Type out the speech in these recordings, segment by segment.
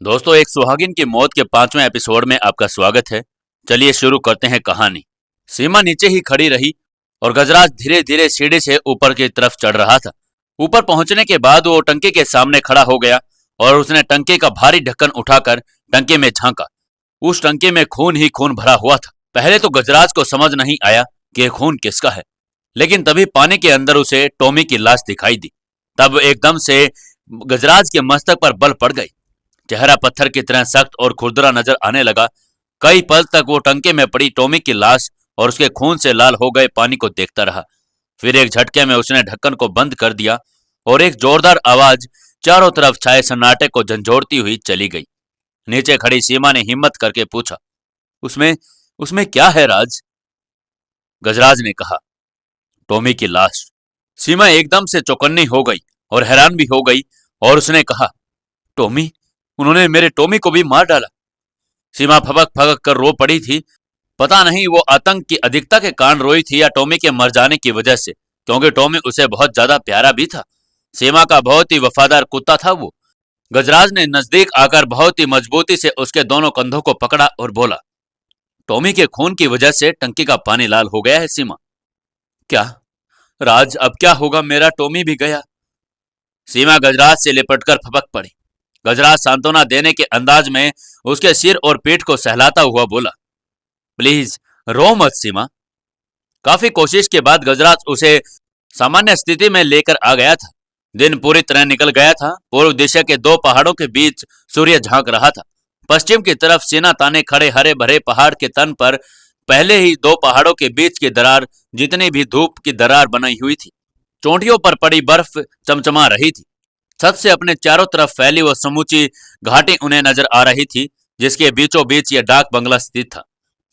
दोस्तों, एक सुहागिन की मौत के 5वें एपिसोड में आपका स्वागत है। चलिए शुरू करते हैं कहानी। सीमा नीचे ही खड़ी रही और गजराज धीरे धीरे सीढ़ी से ऊपर की तरफ चढ़ रहा था। ऊपर पहुंचने के बाद वो टंकी के सामने खड़ा हो गया और उसने टंकी का भारी ढक्कन उठाकर टंकी में झांका। उस टंकी में खून ही खून भरा हुआ था। पहले तो गजराज को समझ नहीं आया कि यह खून किसका है, लेकिन तभी पानी के अंदर उसे टॉमी की लाश दिखाई दी। तब एकदम से गजराज के मस्तक पर बल पड़ गई। चेहरा पत्थर की तरह सख्त और खुरदरा नजर आने लगा। कई पल तक वो टंके में पड़ी टॉमी की लाश और उसके खून से लाल हो गए पानी को देखता रहा। फिर एक झटके में उसने ढक्कन को बंद कर दिया और एक जोरदार आवाज चारों तरफ छाए सन्नाटे को झंझोड़ती हुई चली गई। नीचे खड़ी सीमा ने हिम्मत करके पूछा, उसमें उसमें क्या है राज? गजराज ने कहा, टॉमी की लाश। सीमा एकदम से चौकन्नी हो गई और हैरान भी हो गई और उसने कहा, टॉमी? उन्होंने मेरे टॉमी को भी मार डाला? सीमा फबक फबक कर रो पड़ी थी। पता नहीं वो आतंक की अधिकता के कारण रोई थी या टॉमी के मर जाने की वजह से, क्योंकि टॉमी उसे बहुत ज्यादा प्यारा भी था। सीमा का बहुत ही वफादार कुत्ता था वो। गजराज ने नजदीक आकर बहुत ही मजबूती से उसके दोनों कंधों को पकड़ा और बोला, टॉमी के खून की वजह से टंकी का पानी लाल हो गया है सीमा। क्या राज, अब क्या होगा? मेरा टॉमी भी गया। सीमा गजराज से लिपटकर फपक पड़ी। गजराज सांत्वना देने के अंदाज में उसके सिर और पीठ को सहलाता हुआ बोला, प्लीज रो मत सीमा। काफी कोशिश के बाद गजराज उसे सामान्य स्थिति में लेकर आ गया था। दिन पूरी तरह निकल गया था। पूर्व दिशा के दो पहाड़ों के बीच सूर्य झांक रहा था। पश्चिम की तरफ सीना ताने खड़े हरे भरे पहाड़ के तन पर पहले ही दो पहाड़ों के बीच की दरार जितनी भी धूप की दरार बनाई हुई थी। चोटियों पर पड़ी बर्फ चमचमा रही थी। छत से अपने चारों तरफ फैली वो समूची घाटी उन्हें नजर आ रही थी, जिसके बीचों बीच यह डाक बंगला स्थित था।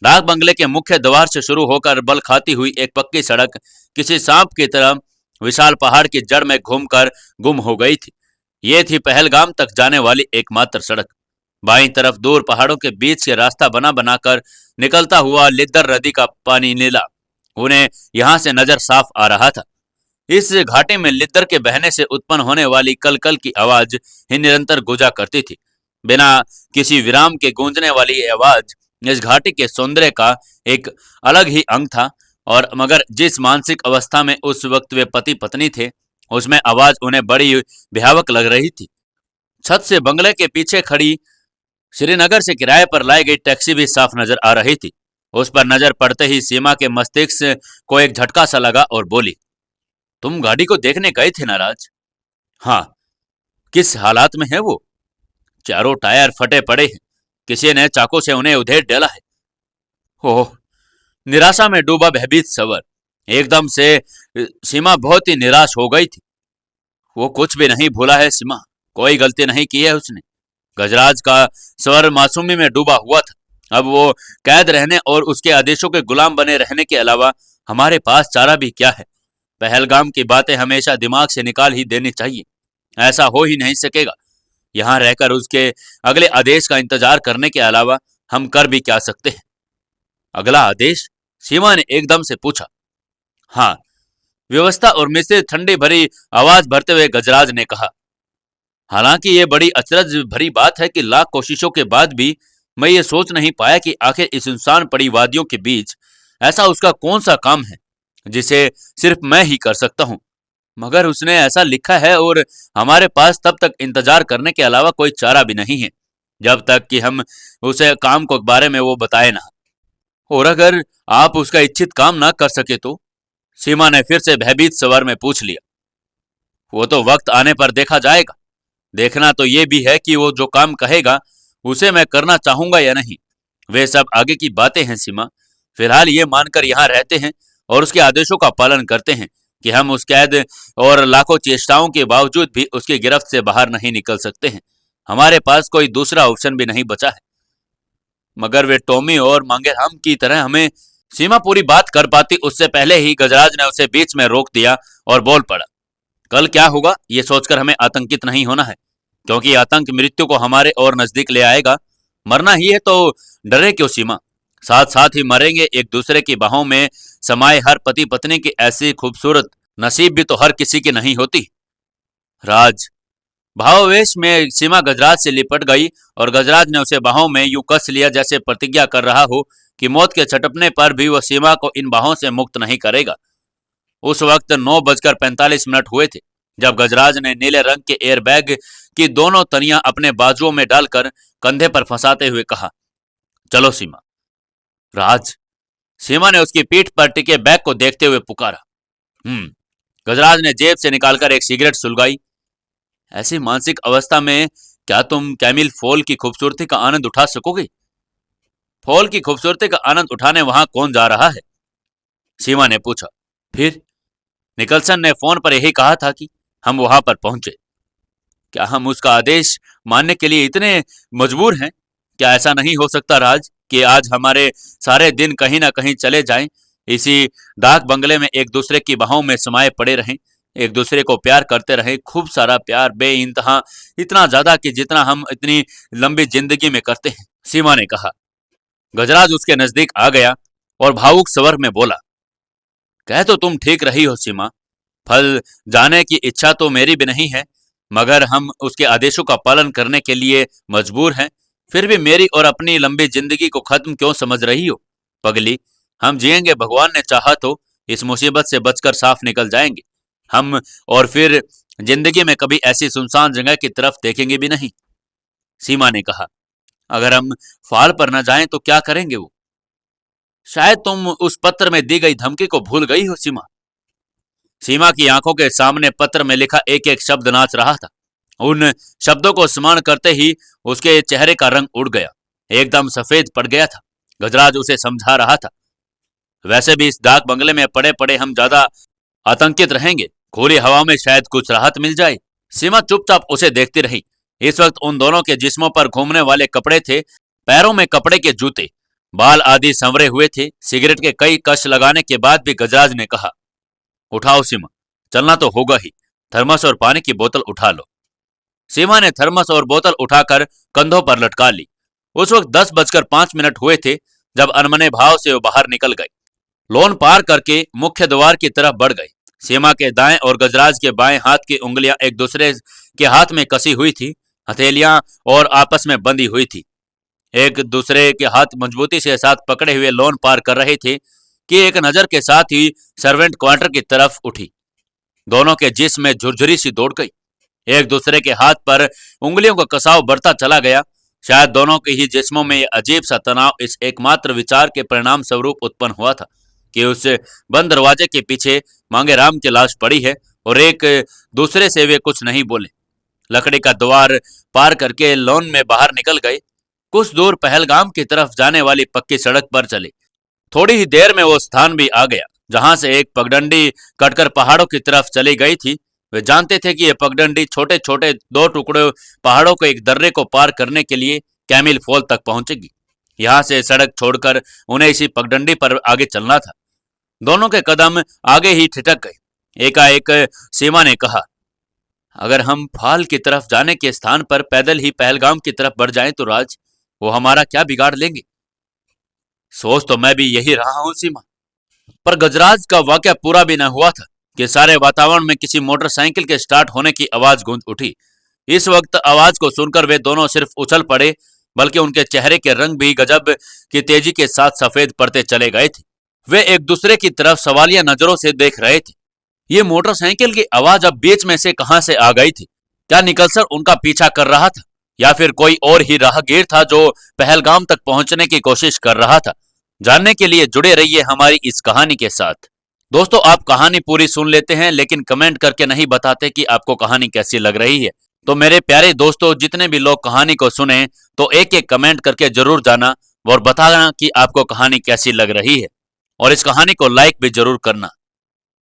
डाक बंगले के मुख्य द्वार से शुरू होकर बल खाती हुई एक पक्की सड़क किसी सांप की तरह विशाल पहाड़ की जड़ में घूमकर गुम हो गई थी। ये थी पहलगाम तक जाने वाली एकमात्र सड़क। बाईं तरफ दूर पहाड़ों के बीच से रास्ता बना बनाकर निकलता हुआ लिद्दर नदी का पानी नीला उन्हें यहां से नजर साफ आ रहा था। इस घाटी में लिद्दर के बहने से उत्पन्न होने वाली कल कल की आवाज ही निरंतर गूंजा करती थी। बिना किसी विराम के गूंजने वाली ये आवाज इस घाटी के सौंदर्य का एक अलग ही अंग था। और मगर जिस मानसिक अवस्था में उस वक्त वे पति पत्नी थे, उसमें आवाज उन्हें बड़ी भयावक लग रही थी। छत से बंगले के पीछे खड़ी श्रीनगर से किराए पर लाई गई टैक्सी भी साफ नजर आ रही थी। उस पर नजर पड़ते ही सीमा के मस्तिष्क को एक झटका सा लगा और बोली, तुम गाड़ी को देखने गए थे ना राज? हाँ। किस हालात में है वो? चारों टायर फटे पड़े हैं। किसी ने चाकू से उन्हें उधेड़ डाला है। ओह! निराशा में डूबा भयभीत सवर। एकदम से सीमा बहुत ही निराश हो गई थी। वो कुछ भी नहीं भूला है सीमा, कोई गलती नहीं की है उसने। गजराज का स्वर मासूमी में डूबा हुआ था। अब वो कैद रहने और उसके आदेशों के गुलाम बने रहने के अलावा हमारे पास चारा भी क्या है? पहलगाम की बातें हमेशा दिमाग से निकाल ही देनी चाहिए। ऐसा हो ही नहीं सकेगा। यहाँ रहकर उसके अगले आदेश का इंतजार करने के अलावा हम कर भी क्या सकते हैं? अगला आदेश? सीमा ने एकदम से पूछा। हाँ, व्यवस्था और मिश्रित ठंडी भरी आवाज भरते हुए गजराज ने कहा। हालांकि ये बड़ी अचरज भरी बात है कि लाख कोशिशों के बाद भी मैं ये सोच नहीं पाया कि आखिर इस सुनसान पड़ी वादियों के बीच ऐसा उसका कौन सा काम है जिसे सिर्फ मैं ही कर सकता हूँ। मगर उसने ऐसा लिखा है और हमारे पास तब तक इंतजार करने के अलावा कोई चारा भी नहीं है, जब तक कि हम उसे काम को बारे में वो बताए ना। और अगर आप उसका इच्छित काम ना कर सके तो? सीमा ने फिर से भयभीत स्वर में पूछ लिया। वो तो वक्त आने पर देखा जाएगा। देखना तो ये भी है कि वो जो काम कहेगा उसे मैं करना चाहूंगा या नहीं। वे सब आगे की बातें हैं सीमा। फिलहाल ये मानकर यहाँ रहते हैं और उसके आदेशों का पालन करते हैं कि हम उस कैद और लाखों चेष्टाओं के बावजूद भी उसकी गिरफ्त से बाहर नहीं निकल सकते हैं। हमारे पास कोई दूसरा ऑप्शन भी नहीं बचा है। मगर वे टॉमी और मांगेराम की तरह हमें। सीमा पूरी बात कर पाती उससे पहले ही गजराज ने उसे बीच में रोक दिया और बोल पड़ा, कल क्या होगा ये सोचकर हमें आतंकित नहीं होना है, क्योंकि आतंक मृत्यु को हमारे और नजदीक ले आएगा। मरना ही है तो डरे क्यों सीमा? साथ साथ ही मरेंगे। एक दूसरे की बाहों में समाये हर पति पत्नी की ऐसी खूबसूरत नसीब भी तो हर किसी की नहीं होती। राज, भावावेश में सीमा गजराज से लिपट गई और गजराज ने उसे बाहों में यूं कस लिया जैसे प्रतिज्ञा कर रहा हो कि मौत के छटपने पर भी वह सीमा को इन बाहों से मुक्त नहीं करेगा। उस वक्त 9:45 हुए थे जब गजराज ने नीले रंग के एयरबैग की दोनों तनियां अपने बाजुओं में डालकर कंधे पर फंसाते हुए कहा, चलो सीमा। राज, सीमा ने उसकी पीठ पर टिके बैग को देखते हुए पुकारा। गजराज ने जेब से निकालकर एक सिगरेट सुलगाई। ऐसी मानसिक अवस्था में क्या तुम कैमिल फॉल की खूबसूरती का आनंद उठा सकोगे? फॉल की खूबसूरती का आनंद उठाने वहां कौन जा रहा है? सीमा ने पूछा। फिर निकलसन ने फोन पर यही कहा था कि हम वहां पर पहुंचे। क्या हम उसका आदेश मानने के लिए इतने मजबूर हैं? क्या ऐसा नहीं हो सकता राज कि आज हमारे सारे दिन कहीं ना कहीं चले जाएं, इसी डाक बंगले में एक दूसरे की बाहों में समाये पड़े रहें, एक दूसरे को प्यार करते रहें, खूब सारा प्यार, बेइंतहा, इतना ज्यादा कि जितना हम इतनी लंबी जिंदगी में करते हैं, सीमा ने कहा। गजराज उसके नजदीक आ गया और भावुक स्वर में बोला, कह तो तुम ठीक रही हो सीमा, फल जाने की इच्छा तो मेरी भी नहीं है, मगर हम उसके आदेशों का पालन करने के लिए मजबूर हैं। फिर भी मेरी और अपनी लंबी जिंदगी को खत्म क्यों समझ रही हो? पगली, हम जिएंगे, भगवान ने चाहा तो इस मुसीबत से बचकर साफ निकल जाएंगे हम, और फिर जिंदगी में कभी ऐसी सुनसान जगह की तरफ देखेंगे भी नहीं। सीमा ने कहा, अगर हम फाल पर न जाएं तो क्या करेंगे वो? शायद तुम उस पत्र में दी गई धमकी को भूल गई हो सीमा। सीमा की आंखों के सामने पत्र में लिखा एक एक शब्द नाच रहा था। उन शब्दों को स्मरण करते ही उसके चेहरे का रंग उड़ गया, एकदम सफेद पड़ गया था। गजराज उसे समझा रहा था, वैसे भी इस डाक बंगले में पड़े पड़े हम ज्यादा आतंकित रहेंगे, खुली हवा में शायद कुछ राहत मिल जाए। सीमा चुपचाप उसे देखती रही। इस वक्त उन दोनों के जिस्मों पर घूमने वाले कपड़े थे, पैरों में कपड़े के जूते, बाल आदि संवरे हुए थे। सिगरेट के कई कश लगाने के बाद भी गजराज ने कहा, उठाओ सीमा, चलना तो होगा ही, थर्मस और पानी की बोतल उठा लो। सीमा ने थर्मस और बोतल उठाकर कंधों पर लटका ली। उस वक्त 10:05 हुए थे जब अनमने भाव से वो बाहर निकल गए। लॉन पार करके मुख्य द्वार की तरफ बढ़ गए। सीमा के दाएं और गजराज के बाएं हाथ की उंगलियां एक दूसरे के हाथ में कसी हुई थी, हथेलियां और आपस में बंधी हुई थी। एक दूसरे के हाथ मजबूती से साथ पकड़े हुए लॉन पार कर रहे थे कि एक नजर के साथ ही सर्वेंट क्वार्टर की तरफ उठी। दोनों के जिस्म में झुरझुरी सी दौड़ गई। एक दूसरे के हाथ पर उंगलियों का कसाव बढ़ता चला गया। शायद दोनों के ही जिस्मों में अजीब सा तनाव इस एकमात्र विचार के परिणाम स्वरूप उत्पन्न हुआ था कि उस बंद दरवाजे के पीछे मांगे राम की लाश पड़ी है और एक दूसरे से वे कुछ नहीं बोले। लकड़ी का द्वार पार करके लॉन में बाहर निकल गए। कुछ दूर पहलगाम की तरफ जाने वाली पक्की सड़क पर चले। थोड़ी ही देर में वो स्थान भी आ गया जहां से एक पगडंडी कटकर पहाड़ों की तरफ चली गई थी। वे जानते थे कि यह पगडंडी छोटे छोटे 2 टुकड़े पहाड़ों को एक दर्रे को पार करने के लिए कैमिल फॉल तक पहुंचेगी। यहां से सड़क छोड़कर उन्हें इसी पगडंडी पर आगे चलना था। दोनों के कदम आगे ही ठिठक गए। एकाएक सीमा ने कहा, अगर हम फाल की तरफ जाने के स्थान पर पैदल ही पहलगाम की तरफ बढ़ जाएं तो राज, वो हमारा क्या बिगाड़ लेंगे? सोच तो मैं भी यही रहा हूं सीमा। पर गजराज का वाकया पूरा भी न हुआ था कि सारे वातावरण में किसी मोटरसाइकिल के स्टार्ट होने की आवाज गूंज उठी। इस वक्त आवाज को सुनकर वे दोनों सिर्फ उछल पड़े, बल्कि उनके चेहरे के रंग भी गजब की तेजी के साथ सफेद पड़ते चले गए थे। वे एक दूसरे की तरफ सवालिया नजरों से देख रहे थे। ये मोटरसाइकिल की आवाज अब बीच में से कहां से आ गई थी? क्या निकलसन उनका पीछा कर रहा था या फिर कोई और ही राहगीर था जो पहलगाम तक पहुंचने की कोशिश कर रहा था? जानने के लिए जुड़े रहिए हमारी इस कहानी के साथ। दोस्तों, आप कहानी पूरी सुन लेते हैं लेकिन कमेंट करके नहीं बताते कि आपको कहानी कैसी लग रही है। तो मेरे प्यारे दोस्तों, जितने भी लोग कहानी को सुने तो एक एक कमेंट करके जरूर जाना और बताना कि आपको कहानी कैसी लग रही है, और इस कहानी को लाइक भी जरूर करना।